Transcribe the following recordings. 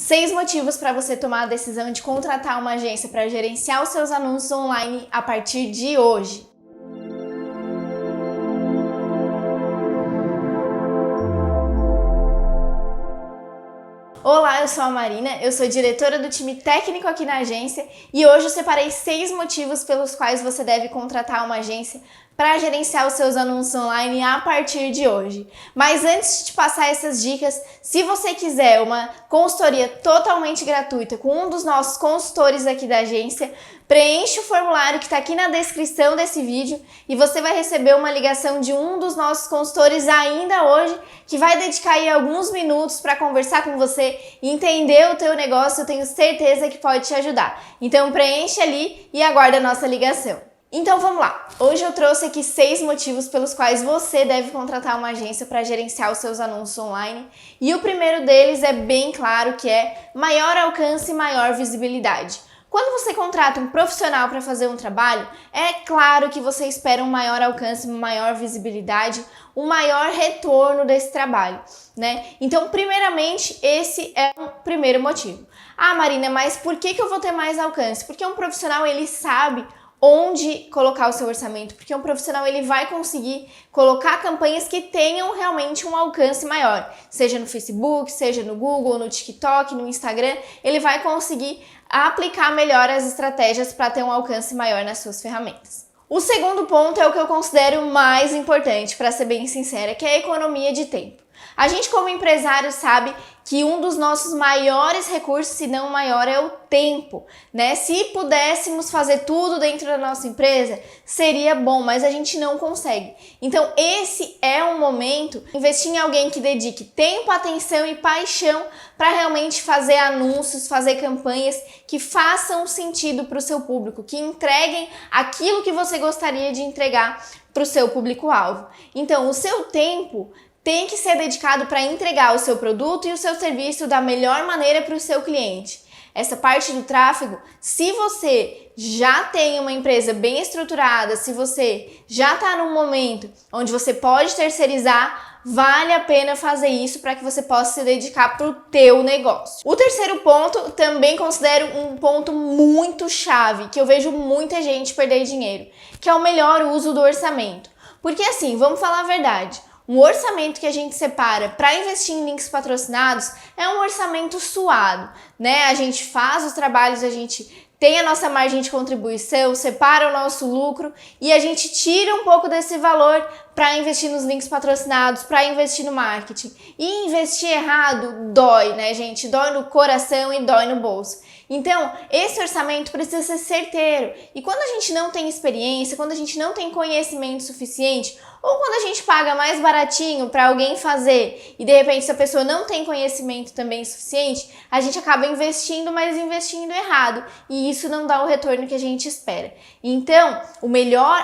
6 motivos para você tomar a decisão de contratar uma agência para gerenciar os seus anúncios online a partir de hoje. Olá, eu sou a Marina, eu sou diretora do time técnico aqui na agência e hoje eu separei 6 motivos pelos quais você deve contratar uma agência para gerenciar os seus anúncios online a partir de hoje. Mas antes de te passar essas dicas, se você quiser uma consultoria totalmente gratuita com um dos nossos consultores aqui da agência, preencha o formulário que está aqui na descrição desse vídeo e você vai receber uma ligação de um dos nossos consultores ainda hoje, que vai dedicar aí alguns minutos para conversar com você e entender o teu negócio. Eu tenho certeza que pode te ajudar. Então preencha ali e aguarda a nossa ligação. Então vamos lá, hoje eu trouxe aqui 6 motivos pelos quais você deve contratar uma agência para gerenciar os seus anúncios online e o primeiro deles é bem claro, que é maior alcance e maior visibilidade. Quando você contrata um profissional para fazer um trabalho, é claro que você espera um maior alcance, uma maior visibilidade, um maior retorno desse trabalho, né? Então, primeiramente, esse é o primeiro motivo. Ah, Marina, mas por que eu vou ter mais alcance? Porque um profissional, ele sabe onde colocar o seu orçamento, porque um profissional ele vai conseguir colocar campanhas que tenham realmente um alcance maior, seja no Facebook, seja no Google, no TikTok, no Instagram, ele vai conseguir aplicar melhor as estratégias para ter um alcance maior nas suas ferramentas. O segundo ponto é o que eu considero mais importante, para ser bem sincera, que é a economia de tempo. A gente, como empresário, sabe que um dos nossos maiores recursos, se não o maior, é o tempo, né? Se pudéssemos fazer tudo dentro da nossa empresa, seria bom, mas a gente não consegue. Então, esse é um momento, investir em alguém que dedique tempo, atenção e paixão para realmente fazer anúncios, fazer campanhas que façam sentido para o seu público, que entreguem aquilo que você gostaria de entregar para o seu público-alvo. Então, o seu tempo tem que ser dedicado para entregar o seu produto e o seu serviço da melhor maneira para o seu cliente. Essa parte do tráfego, se você já tem uma empresa bem estruturada, se você já está num momento onde você pode terceirizar, vale a pena fazer isso para que você possa se dedicar para o teu negócio. O terceiro ponto, também considero um ponto muito chave, que eu vejo muita gente perder dinheiro, que é o melhor uso do orçamento. Porque assim, vamos falar a verdade, um orçamento que a gente separa para investir em links patrocinados é um orçamento suado, né? A gente faz os trabalhos, a gente tem a nossa margem de contribuição, separa o nosso lucro e a gente tira um pouco desse valor para investir nos links patrocinados, para investir no marketing. E investir errado dói, né, gente? Dói no coração e dói no bolso. Então, esse orçamento precisa ser certeiro. E quando a gente não tem experiência, quando a gente não tem conhecimento suficiente, ou quando a gente paga mais baratinho para alguém fazer e de repente essa pessoa não tem conhecimento também suficiente, a gente acaba investindo, mas investindo errado. E isso não dá o retorno que a gente espera. Então,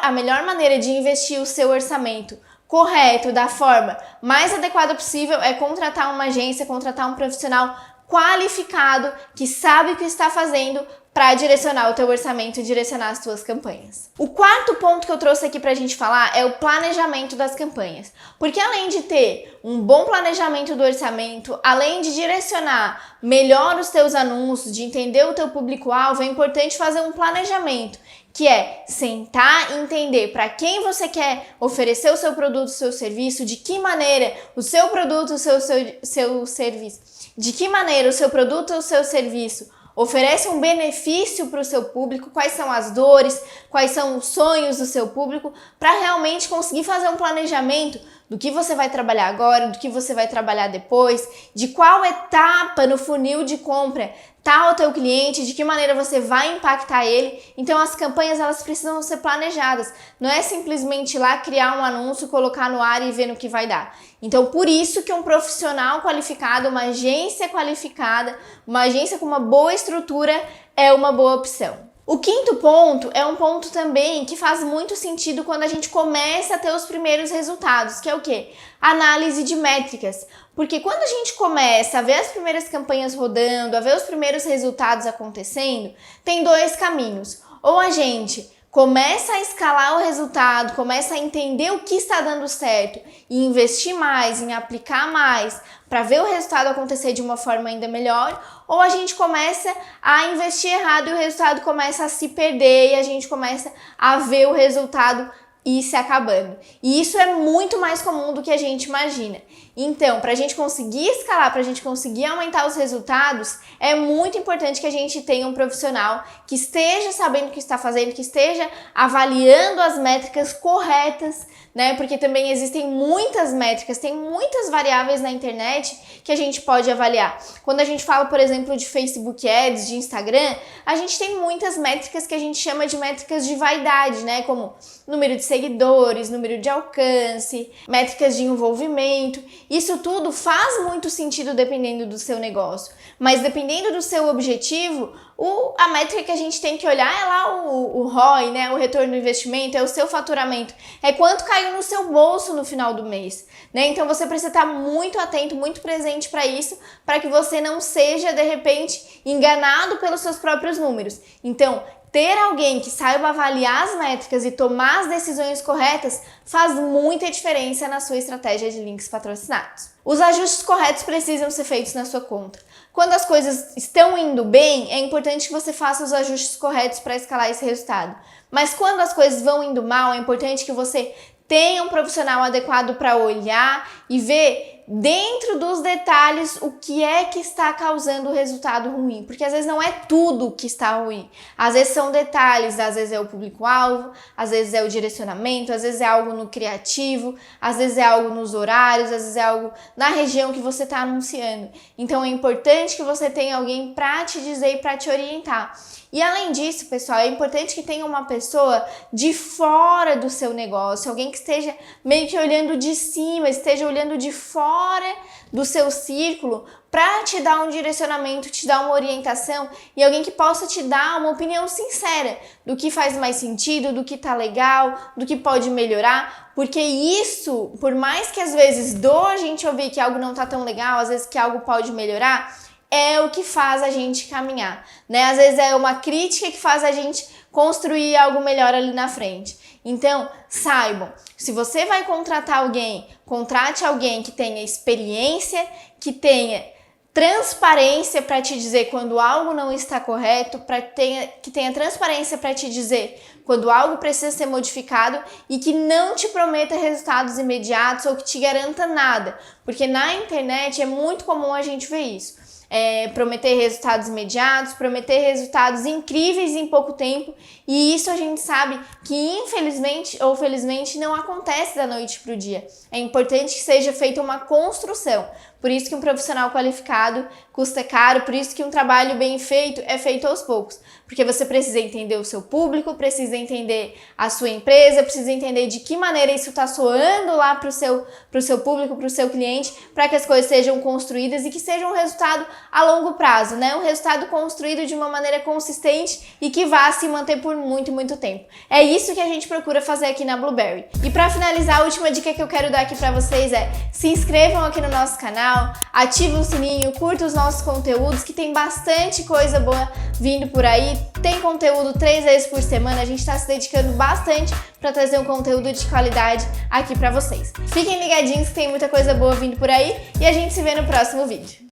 a melhor maneira de investir o seu orçamento correto, da forma mais adequada possível, é contratar uma agência, contratar um profissional qualificado, que sabe o que está fazendo para direcionar o teu orçamento e direcionar as tuas campanhas. O quarto ponto que eu trouxe aqui para a gente falar é o planejamento das campanhas. Porque além de ter um bom planejamento do orçamento, além de direcionar melhor os teus anúncios, de entender o teu público-alvo, é importante fazer um planejamento, que é sentar e entender para quem você quer oferecer o seu produto, o seu serviço, de que maneira o seu produto, o seu serviço, de que maneira o seu produto ou o seu serviço oferece um benefício para o seu público, quais são as dores, quais são os sonhos do seu público, para realmente conseguir fazer um planejamento do que você vai trabalhar agora, do que você vai trabalhar depois, de qual etapa no funil de compra tá o teu cliente, de que maneira você vai impactar ele. Então as campanhas, elas precisam ser planejadas, não é simplesmente ir lá criar um anúncio, colocar no ar e ver no que vai dar. Então por isso que um profissional qualificado, uma agência qualificada, uma agência com uma boa estrutura é uma boa opção. O quinto ponto é um ponto também que faz muito sentido quando a gente começa a ter os primeiros resultados, que é o quê? Análise de métricas. Porque quando a gente começa a ver as primeiras campanhas rodando, a ver os primeiros resultados acontecendo, tem 2 caminhos. Ou a gente começa a escalar o resultado, começa a entender o que está dando certo e investir mais, em aplicar mais para ver o resultado acontecer de uma forma ainda melhor, ou a gente começa a investir errado e o resultado começa a se perder e a gente começa a ver o resultado ir se acabando. E isso é muito mais comum do que a gente imagina. Então, para a gente conseguir escalar, para a gente conseguir aumentar os resultados, é muito importante que a gente tenha um profissional que esteja sabendo o que está fazendo, que esteja avaliando as métricas corretas, né? Porque também existem muitas métricas, tem muitas variáveis na internet que a gente pode avaliar. Quando a gente fala, por exemplo, de Facebook Ads, de Instagram, a gente tem muitas métricas que a gente chama de métricas de vaidade, né? Como número de seguidores, número de alcance, métricas de envolvimento. Isso tudo faz muito sentido dependendo do seu negócio, mas dependendo do seu objetivo, a métrica que a gente tem que olhar é lá o ROI, né? O retorno do investimento, é o seu faturamento, é quanto caiu no seu bolso no final do mês, né? Então você precisa estar muito atento, muito presente para isso, para que você não seja de repente enganado pelos seus próprios números. Então, ter alguém que saiba avaliar as métricas e tomar as decisões corretas faz muita diferença na sua estratégia de links patrocinados. Os ajustes corretos precisam ser feitos na sua conta. Quando as coisas estão indo bem, é importante que você faça os ajustes corretos para escalar esse resultado. Mas quando as coisas vão indo mal, é importante que você tenha um profissional adequado para olhar e ver dentro dos detalhes o que é que está causando o resultado ruim, porque às vezes não é tudo que está ruim, às vezes são detalhes, às vezes é o público-alvo, às vezes é o direcionamento, às vezes é algo no criativo, às vezes é algo nos horários, às vezes é algo na região que você está anunciando. Então é importante que você tenha alguém para te dizer e para te orientar. E além disso, pessoal, é importante que tenha uma pessoa de fora do seu negócio, alguém que esteja meio que olhando de cima, esteja olhando de fora do seu círculo para te dar um direcionamento, te dar uma orientação e alguém que possa te dar uma opinião sincera do que faz mais sentido, do que tá legal, do que pode melhorar, porque isso, por mais que às vezes a gente ouvir que algo não tá tão legal, às vezes que algo pode melhorar, é o que faz a gente caminhar, né? Às vezes é uma crítica que faz a gente construir algo melhor ali na frente. Então, saibam, se você vai contratar alguém, contrate alguém que tenha experiência, que tenha transparência para te dizer quando algo não está correto, que tenha transparência para te dizer quando algo precisa ser modificado e que não te prometa resultados imediatos ou que te garanta nada, porque na internet é muito comum a gente ver isso. Prometer resultados imediatos, prometer resultados incríveis em pouco tempo, e isso a gente sabe que infelizmente ou felizmente não acontece da noite para o dia. É importante que seja feita uma construção, por isso que um profissional qualificado custa caro, por isso que um trabalho bem feito é feito aos poucos, porque você precisa entender o seu público, precisa entender a sua empresa, precisa entender de que maneira isso está soando lá para o seu público, para o seu cliente, para que as coisas sejam construídas e que seja um resultado a longo prazo, né? Um resultado construído de uma maneira consistente e que vá se manter por muito, muito tempo. É isso que a gente procura fazer aqui na Blueberry. E para finalizar, a última dica que eu quero dar aqui para vocês é: se inscrevam aqui no nosso canal, ativem o sininho, curtam os nossos conteúdos, que tem bastante coisa boa vindo por aí. Tem conteúdo 3 vezes por semana, a gente está se dedicando bastante para trazer um conteúdo de qualidade aqui para vocês. Fiquem ligadinhos que tem muita coisa boa vindo por aí e a gente se vê no próximo vídeo.